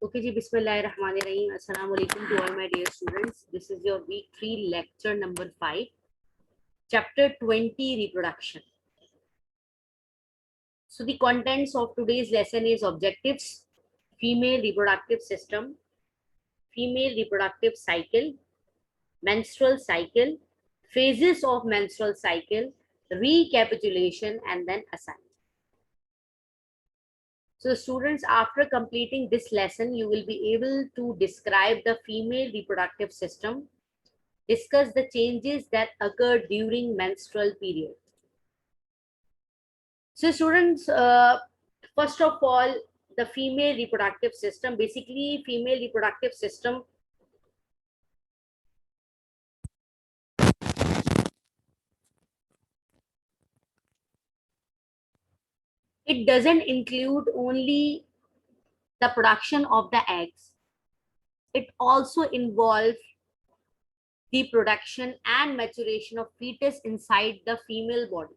Okay ji, Bismillahirrahmanirrahim. Assalamu alaikum to all my dear students. This is your week 3 lecture number 5, chapter 20, reproduction. So the contents of today's lesson is objectives, female reproductive system, female reproductive cycle, menstrual cycle, phases of menstrual cycle, recapitulation, and then assignment. So students, after completing this lesson, you will be able to describe the female reproductive system, discuss the changes that occur during menstrual period. So students, first of all, the female reproductive system, basically female reproductive system it doesn't include only the production of the eggs. It also involves the production and maturation of fetus inside the female body.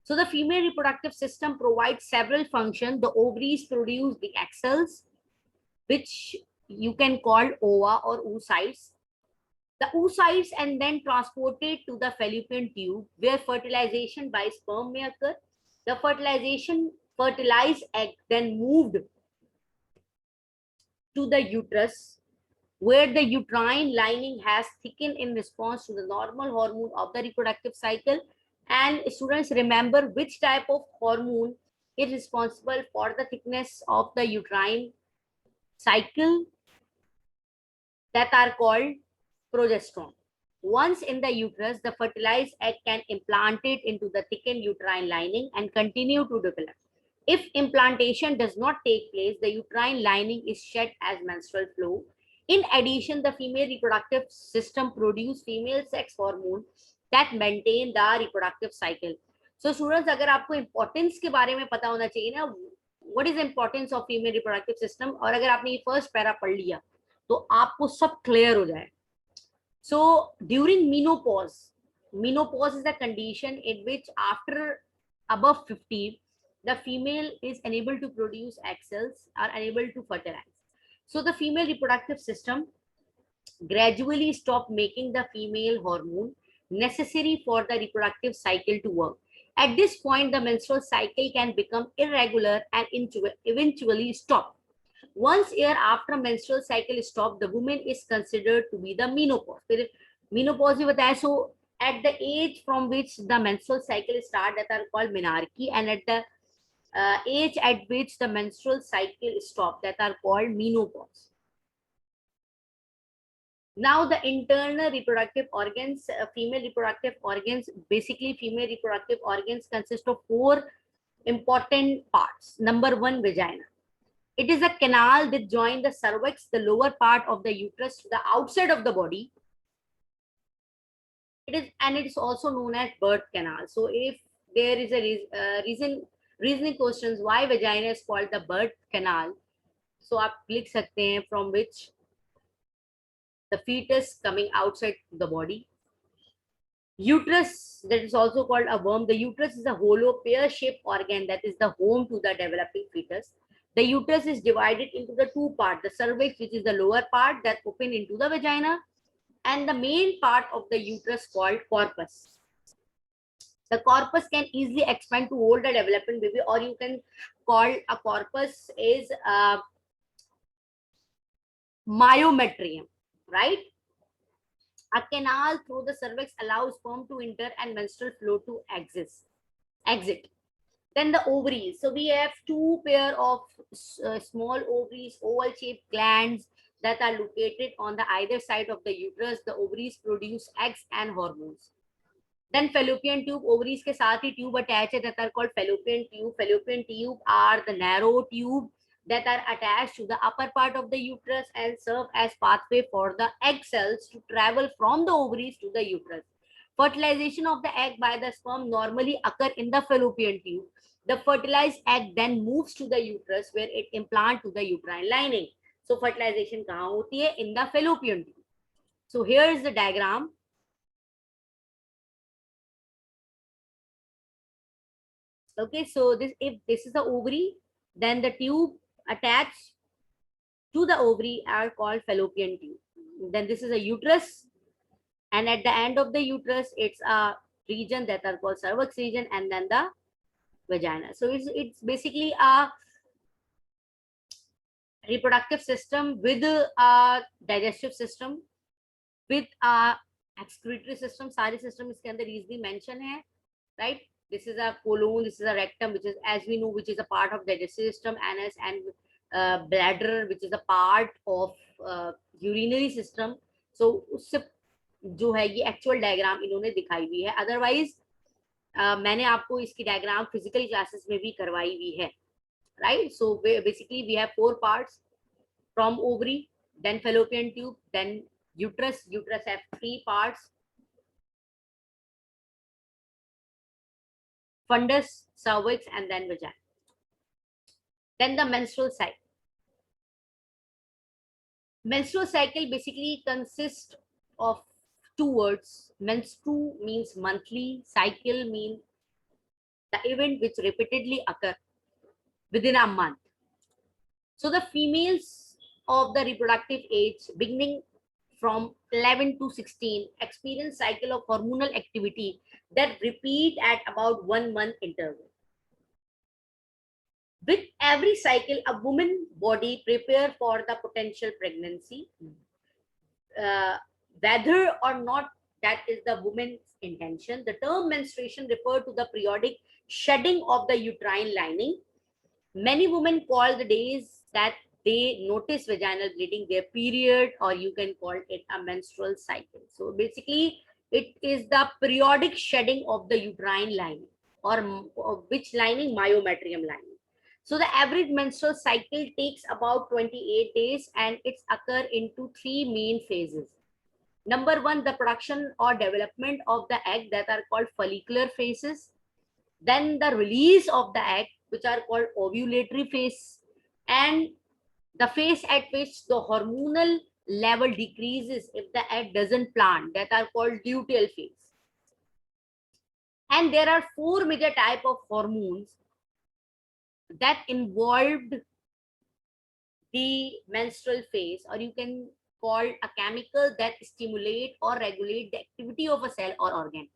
So the female reproductive system provides several functions. The ovaries produce the egg cells, which you can call ova or oocytes. The oocytes and then transported to the fallopian tube where fertilization by sperm may occur. The fertilized egg then moved to the uterus where the uterine lining has thickened in response to the normal hormone of the reproductive cycle. And students, remember which type of hormone is responsible for the thickness of the uterine cycle, that are called progesterone. Once in the uterus, the fertilized egg can implant it into the thickened uterine lining and continue to develop. If implantation does not take place, the uterine lining is shed as menstrual flow. In addition, the female reproductive system produces female sex hormone that maintain the reproductive cycle. So students, अगर आपको importance के बारे में पता होना चाहिए ना, what is the importance of female reproductive system, और अगर आपने ये first para पढ़ लिया तो आपको सब clear हो जाए. So during menopause is a condition in which after above 50, the female is unable to produce egg cells, are unable to fertilize. So the female reproductive system gradually stop making the female hormone necessary for the reproductive cycle to work. At this point, the menstrual cycle can become irregular and eventually stop. Once year after menstrual cycle stop, the woman is considered to be the menopause. फिर menopause भी बताया. So at the age from which the menstrual cycle start, that are called menarche, and at the age at which the menstrual cycle stop, that are called menopause. Now the internal reproductive organs, female reproductive organs, basically female reproductive organs consist of 4 important parts. Number 1, vagina. It is a canal that joins the cervix, the lower part of the uterus, to the outside of the body. It is also known as birth canal. So if there is a reasoning questions why vagina is called the birth canal, so आप लिख सकते हैं from which the fetus coming outside the body. Uterus, that is also called a womb. The uterus is a hollow pear-shaped organ that is the home to the developing fetus. The uterus is divided into the 2 parts, the cervix, which is the lower part that open into the vagina, and the main part of the uterus called corpus. The corpus can easily expand to hold a developing baby, or you can call a corpus is a myometrium, right? A canal through the cervix allows sperm to enter and menstrual flow to exit. Then the ovaries. So we have 2 pair of small ovaries, oval-shaped glands that are located on the either side of the uterus. The ovaries produce eggs and hormones. Then fallopian tube, ovaries के साथ ही tube attached है, that are called fallopian tube. Fallopian tube are the narrow tube that are attached to the upper part of the uterus and serve as pathway for the egg cells to travel from the ovaries to the uterus. Fertilization of the egg by the sperm normally occur in the fallopian tube. The fertilized egg then moves to the uterus where it implants to the uterine lining. So fertilization कहाँ होती है? In the fallopian tube. So here is the diagram. Okay, so if this is the ovary, then the tube attached to the ovary are called fallopian tube. Then this is a uterus, and at the end of the uterus, it's a region that are called cervix region, and then the vagina. So it's basically a reproductive system with a digestive system, with a excretory system. सारे system इसके अंदर easily mention है, right? This is a colon, this is a rectum, which is, as we know, which is a part of digestive system, anus, and bladder, which is a part of urinary system. So उससे जो है ये actual diagram इन्होंने दिखाई हुई है. Otherwise मैंने आपको इसकी डायग्राम फिजिकल क्लासेस में भी करवाई हुई है, right? So basically we have 4 parts: from ovary, then fallopian tube, then uterus. Uterus have 3 parts: fundus, cervix, and then vagina. Then the menstrual cycle. Menstrual cycle basically consists of 2 words. Menstru means monthly, cycle means the event which repeatedly occur within a month. So the females of the reproductive age beginning from 11 to 16 experience cycle of hormonal activity that repeat at about 1 month interval. With every cycle, a woman body prepare for the potential pregnancy, whether or not that is the woman's intention. The term menstruation refer to the periodic shedding of the uterine lining. Many women call the days that they notice vaginal bleeding their period, or you can call it a menstrual cycle. So basically, it is the periodic shedding of the uterine lining, or which lining? Myometrium lining. So the average menstrual cycle takes about 28 days, and it's occur into 3 main phases. Number 1, the production or development of the egg, that are called follicular phases. Then the release of the egg, which are called ovulatory phase, and the phase at which the hormonal level decreases if the egg doesn't plant, that are called luteal phase. And there are 4 major type of hormones that involved the menstrual phase, or you can call a chemical that stimulate or regulate the activity of a cell or organ.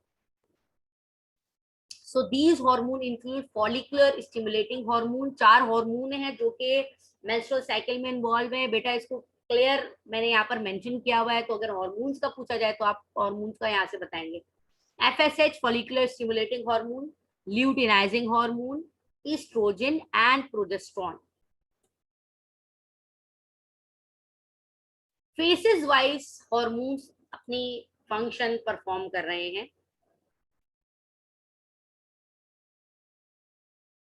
So these hormone include follicular stimulating hormone. 4 hormone है जो कि menstrual cycle में involve है. बेटा इसको clear मैंने यहाँ पर mention किया हुआ है, तो अगर hormones का पूछा जाए तो आप hormones का यहाँ से बताएंगे. FSH, follicular stimulating hormone, luteinizing hormone, estrogen and progesterone. Phases wise hormones अपनी function perform कर रहे हैं.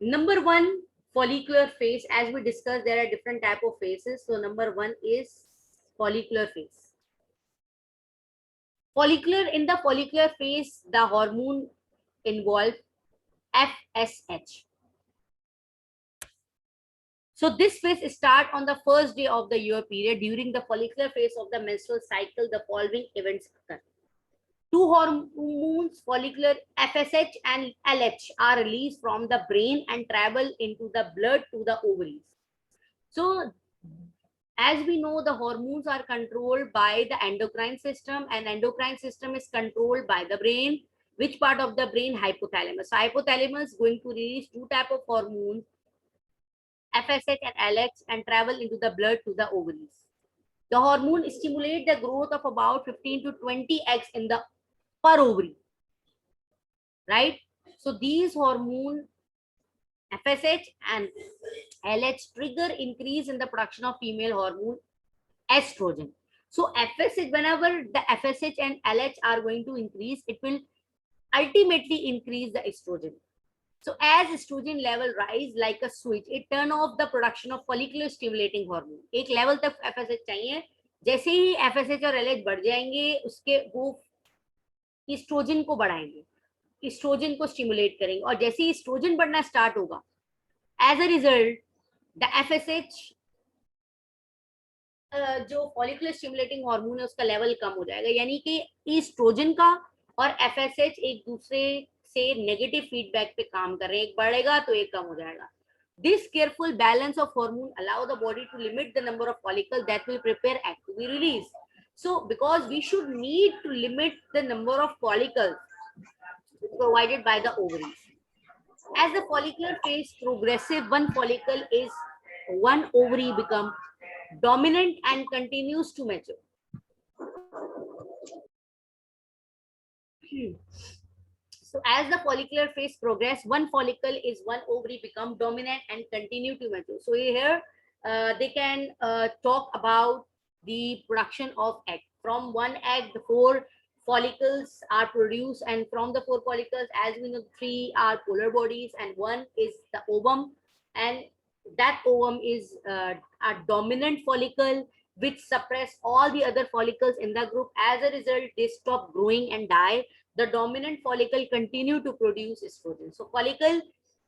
Number 1, follicular phase. As we discussed, there are different type of phases. So number 1 is follicular phase. In the follicular phase, the hormone involved FSH. So this phase start on the first day of the year period. During the follicular phase of the menstrual cycle, the following events occur. 2 hormones, follicular FSH and LH, are released from the brain and travel into the blood to the ovaries. So as we know, the hormones are controlled by the endocrine system, and endocrine system is controlled by the brain. Which part of the brain? Hypothalamus. So hypothalamus is going to release 2 type of hormones, FSH and LH, and travel into the blood to the ovaries. The hormone stimulate the growth of about 15 to 20 eggs in the per ovary, right? So these hormone FSH and LH trigger increase in the production of female hormone estrogen. So FSH, whenever the FSH and LH are going to increase, it will ultimately increase the estrogen. So as estrogen level rise like a switch, it turn off the production of follicular stimulating hormone. एक level तक FSH चाहिए, जैसे ही FSH और LH बढ़ जाएंगे, उसके वो oestrogen को बढ़ाएंगे, एस्ट्रोजन को स्टिमुलेट करेंगे, और जैसे ही एस्ट्रोजन बढ़ना स्टार्ट होगा, as a result the FSH जो फॉलिकुलर स्टिमुलेटिंग हार्मोन है उसका लेवल कम हो जाएगा. यानी कि एस्ट्रोजन का और एफएसएच एक दूसरे से नेगेटिव फीडबैक पे काम कर रहे हैं, एक बढ़ेगा तो एक कम हो जाएगा. This careful balance of hormone allow the body to limit the number of follicles that will prepare egg to be released. So because we should need to limit the number of follicles provided by the ovaries. As the follicular phase progressive, one ovary become dominant and continues to mature. So as the follicular phase progress, one follicle is one ovary become dominant and continue to mature. So here they can talk about the production of egg. From one egg, the 4 follicles are produced, and from the 4 follicles, as we know, 3 are polar bodies and 1 is the ovum, and that ovum is a dominant follicle which suppress all the other follicles in the group. As a result, they stop growing and die. The dominant follicle continue to produce estrogen. So follicle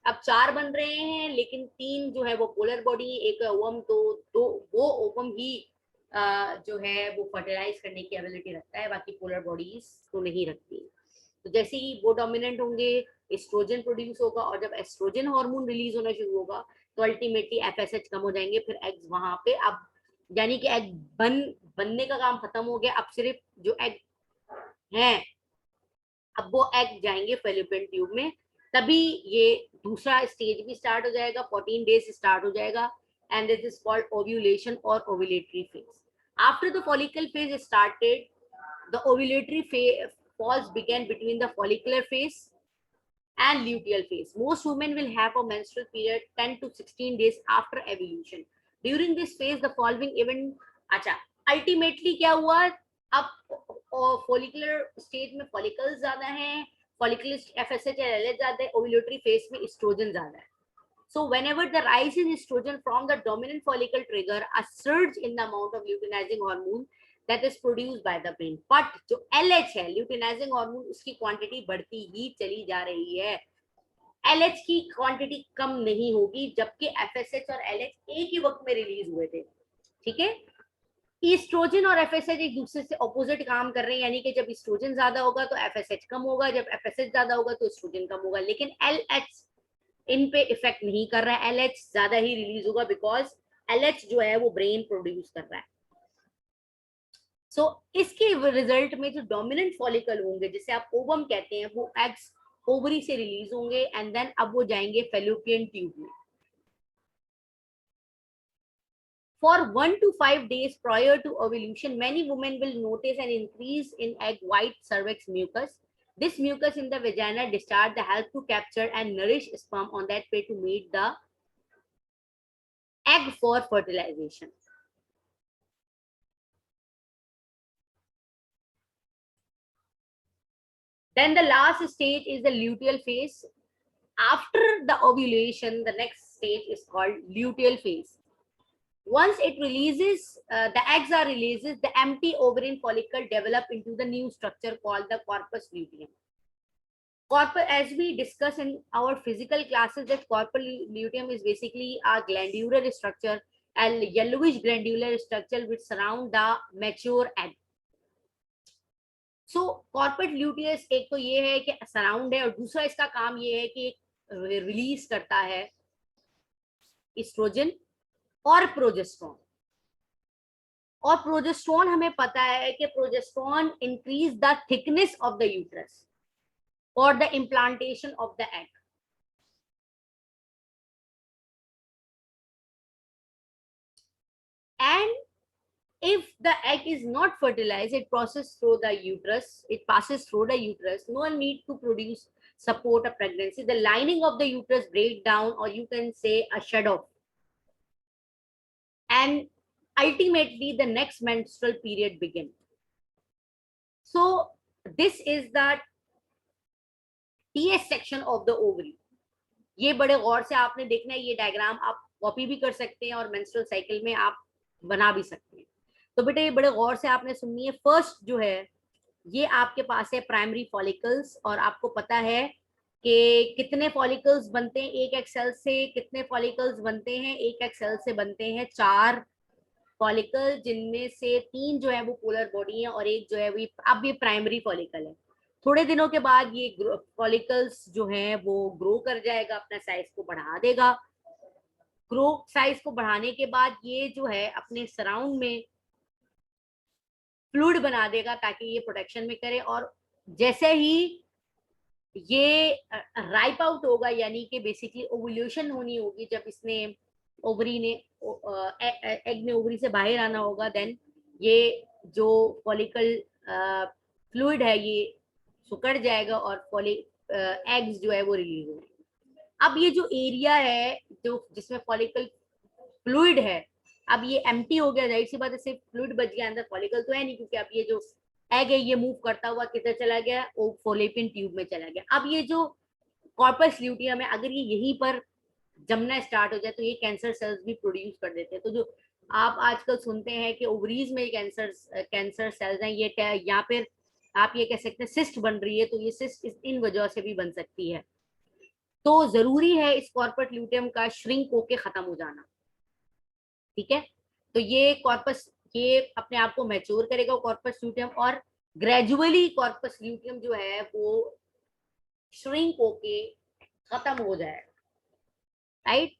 अब 4 बन रहे हैं, लेकिन 3 जो है वो polar body, एक ovum, तो वो ओवम ही जो है वो फर्टिलाइज करने की एबिलिटी रखता है, बाकी पोलर बॉडीज तो नहीं रखती। तो जैसे ही वो डोमिनेंट होंगे, एस्ट्रोजन प्रोड्यूस होगा, और जब एस्ट्रोजन हार्मोन रिलीज होना शुरू होगा तो अल्टीमेटली एफएसएच कम हो जाएंगे, फिर एग्स वहां पे अब यानी कि एग बनने का काम खत्म हो गया, अब सिर्फ जो एग हैं अब वो एग जाएंगे फेलोपियन ट्यूब में, तभी ये दूसरा स्टेज भी स्टार्ट हो जाएगा, 14 डेज स्टार्ट हो जाएगा, and this is called ovulation और ovulatory phase. After the follicle phase started, the ovulatory falls begin between the follicular phase and luteal phase. Most women will have a menstrual period 10 to 16 days after ovulation. During this phase, the following event, अच्छा, ultimately क्या हुआ, अब follicular stage में follicles ज्यादा हैं, follicular FSH और LH ज्यादा है, ovulatory phase में estrogen ज्यादा है. So whenever the rise in estrogen from the dominant follicle trigger a surge in the amount of luteinizing hormone that is produced by the brain. But जो LH है, luteinizing hormone, उसकी quantity बढ़ती ही चली जा रही है. LH की quantity कम नहीं होगी, जबकि FSH और LH एक ही वक्त में रिलीज हुए थे. ठीक है, ईस्ट्रोजन और एफएसएच एक दूसरे से ऑपोजिट काम कर रहे हैं, यानी कि जब ईस्ट्रोजन ज्यादा होगा तो एफएसएच कम होगा, जब एफएसएच ज्यादा होगा तो ईस्ट्रोजन कम होगा. लेकिन एलएच इन पे इफेक्ट नहीं कर रहा है, एलएच ज्यादा ही रिलीज होगा, बिकॉज एलएच जो है वो ब्रेन प्रोड्यूस कर रहा है. सो इसके रिजल्ट में जो डोमिनेंट फॉलिकल होंगे, जिसे आप ओवम कहते हैं, वो एग्स ओवरी से रिलीज होंगे, एंड देन अब वो जाएंगे फेलोपियन ट्यूब में. For 1 to 5 days prior to ovulation, many women will notice an increase in egg white cervix mucus. This mucus in the vagina discharge the help to capture and nourish sperm on that way to meet the egg for fertilization. Then the last stage is the luteal phase. After the ovulation, the next stage is called luteal phase. Once it releases, the eggs are releases, the empty ovarian follicle develop into the new structure called the corpus luteum. As we discuss in our physical classes, that corpus luteum is basically a glandular structure, a yellowish glandular structure which surround the mature egg. So corpus luteus एक तो ये है कि surround है, और दूसरा इसका काम ये है कि रिलीज करता है एस्ट्रोजन और प्रोजेस्टेरोन. और प्रोजेस्टेरोन हमें पता है कि progesterone increase the thickness of the uterus और the implantation of the egg. And if the egg is not fertilized, it passes through the uterus. No need to produce support a pregnancy. The lining of the uterus break down, or you can say a shed off. And ultimately the next menstrual period begin. So this is the TS section of the ovary. ये बड़े गौर से आपने देखना है, ये diagram आप copy भी कर सकते हैं और मेंस्ट्रुअल साइकिल में आप बना भी सकते हैं. तो बेटा ये बड़े गौर से आपने सुननी है. फर्स्ट जो है ये आपके पास है प्राइमरी फॉलिकल्स, और आपको पता है कि कितने फॉलिकल्स बनते हैं एक एग सेल से, कितने फॉलिकल्स बनते हैं एक एग सेल से, बनते हैं 4 फॉलिकल, जिनमें से 3 जो है वो पोलर बॉडी है और एक जो है वो अब ये प्राइमरी फॉलिकल है. थोड़े दिनों के बाद ये फॉलिकल्स जो है वो ग्रो कर जाएगा, अपना साइज को बढ़ा देगा, ग्रो साइज को बढ़ाने के बाद ये जो है अपने सराउंड में फ्लूइड बना देगा ताकि ये प्रोटेक्शन में करे, और जैसे ही ये राइप आउट होगा, यानी कि बेसिकली ओवुलेशन होनी होगी, जब इसने ओवरी ने एग ने ओवरी से बाहर आना होगा, देन ये जो फॉलिकल फ्लूइड है ये सुकड़ जाएगा और एग्स जो है वो रिलीज हो जाएंगे। अब ये जो एरिया है जो जिसमें फॉलिकल फ्लूइड है, अब ये एम्प्टी हो गया, जाहिर सी बात है सिर्फ फ्लूइड बच गया, अंदर फॉलिकल तो है नहीं, क्योंकि अब ये जो एग है ये मूव करता हुआ किधर चला गया, वो फोलेपियन ट्यूब में चला गया। अब ये जो कॉर्पस ल्यूटियम है, अगर ये यहीं पर जमना स्टार्ट हो जाए तो ये कैंसर सेल्स भी प्रोड्यूस कर देते हैं। तो जो आप आजकल सुनते हैं कि ओवरीज में कैंसर सेल्स हैं, ये यहाँ पर आप ये कह सकते हैं सिस्ट बन रही है, तो ये सिस्ट इन वजह से भी बन सकती है। तो जरूरी है इस कॉर्पस ल्यूटियम का श्रिंक होके खत्म हो जाना, ठीक है। तो ये कॉर्पस ये अपने आप को मैच्योर करेगा कॉर्पस ल्यूटियम, और ग्रेजुअली कॉर्पस ल्यूटियम जो है वो श्रिंक होके खत्म हो जाएगा, राइट।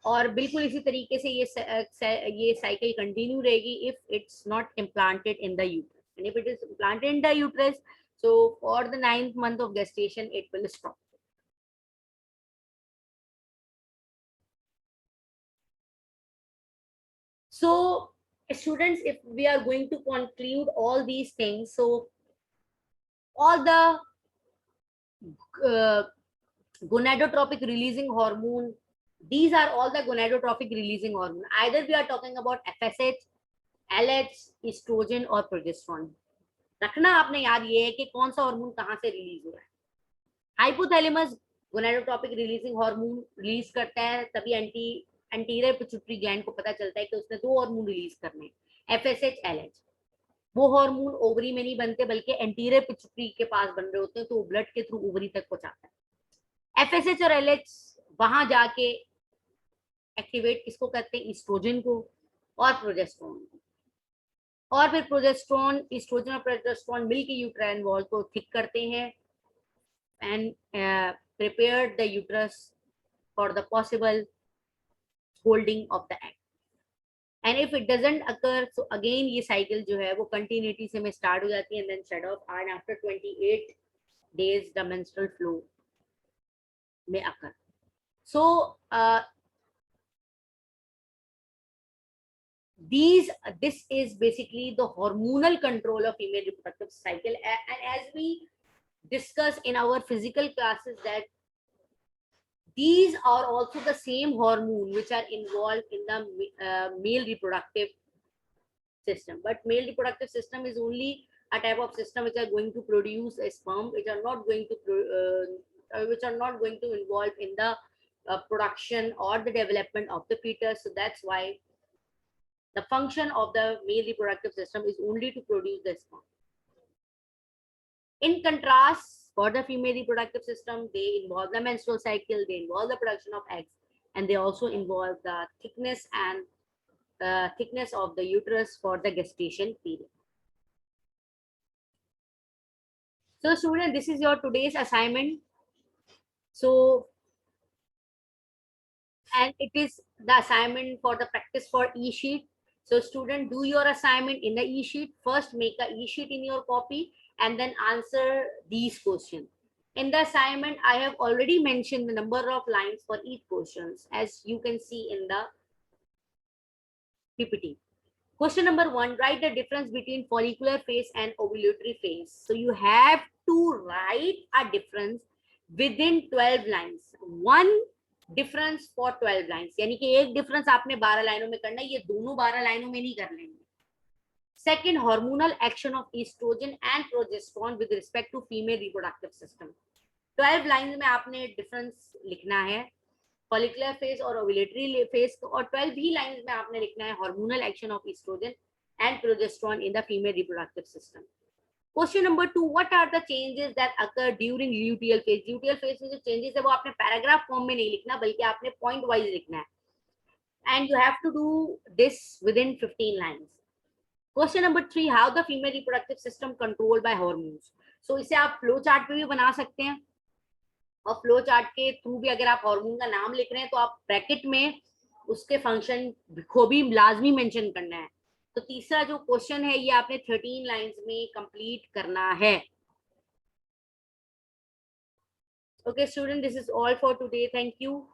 और बिल्कुल इसी तरीके से ये साइकिल कंटिन्यू रहेगी if it's not implanted in the uterus, and if it is implanted in the uterus, so for the 9th month of gestation it will stop. So students, if we are going to conclude all these things, so all the gonadotropic releasing hormone, these are all the gonadotropic releasing hormone, either we are talking about FSH, LH, estrogen और progesterone. रखना आपने याद ये है कि कौन सा hormone कहाँ से रिलीज हो रहा है। Hypothalamus gonadotropic releasing hormone release करता है, तभी एंटीरियर पिट्यूटरी ग्लैंड को पता चलता है कि उसने दो हार्मोन रिलीज करने हैं, FSH, LH। वो हार्मोन ओवरी में नहीं बनते बल्कि एंटीरियर पिट्यूटरी के पास बन रहे होते हैं, तो वो ब्लड के थ्रू ओवरी तक पहुंचाता है। FSH और LH वहां जाके एक्टिवेट किसको करते हैं, ईस्ट्रोजन को और प्रोजेस्टेरोन को, और फिर प्रोजेस्टेरोन, ईस्ट्रोजन और प्रोजेस्टेरोन मिलकर यूट्राइन वॉल को थिक करते हैं and prepared the uterus for the possible holding of the egg. And if it doesn't occur, so again ये cycle जो है वो continuity से में start हो जाती है and then shut off, and after 28 days the menstrual flow may occur. So this is basically the hormonal control of female reproductive cycle, and as we discuss in our physical classes that these are also the same hormone which are involved in the male reproductive system, but male reproductive system is only a type of system which are going to produce a sperm, which are not going to involve in the production or the development of the fetus. So that's why the function of the male reproductive system is only to produce the sperm. In contrast, for the female reproductive system, they involve the menstrual cycle, they involve the production of eggs, and they also involve the thickness of the uterus for the gestation period. So student, this is your today's assignment. So, and it is the assignment for the practice for e-sheet. So student, do your assignment in the e-sheet. First make a e-sheet in your copy and then answer these questions. In the assignment, I have already mentioned the number of lines for each questions, as you can see in the PPT. Question number 1, write the difference between follicular phase and ovulatory phase. So you have to write a difference within 12 lines. One difference for 12 lines. यानी कि एक difference आपने 12 लाइनों में करना है, ये दोनों 12 लाइनों में नहीं कर लेंगे. Second, hormonal action of estrogen and progesterone with respect to female reproductive system. 12 line में आपने डिफरेंस लिखना है फॉलिकुलर फेज और ओव्यूलेटरी फेज, और 12 ही लाइन में आपने लिखना है hormonal action of estrogen and progesterone in the female reproductive system. Question number 2, what are the changes that occur during luteal phase. Luteal phase में जो चेंजेस है वो आपने पैराग्राफ फॉर्म में नहीं लिखना, बल्कि आपने पॉइंट वाइज लिखना है, and you have to do this within 15 lines. Question number 3, how the female reproductive system controlled by hormones. So इसे आप फ्लो चार्ट पे भी बना सकते हैं, और फ्लो चार्ट के थ्रू भी अगर आप हार्मोन का नाम लिख रहे हैं तो आप ब्रैकेट में उसके फंक्शन को भी लाजमी मेंशन करना है। तो तीसरा जो क्वेश्चन है ये आपने 13 लाइंस में कंप्लीट करना है। Okay, student, this is all for today. Thank you.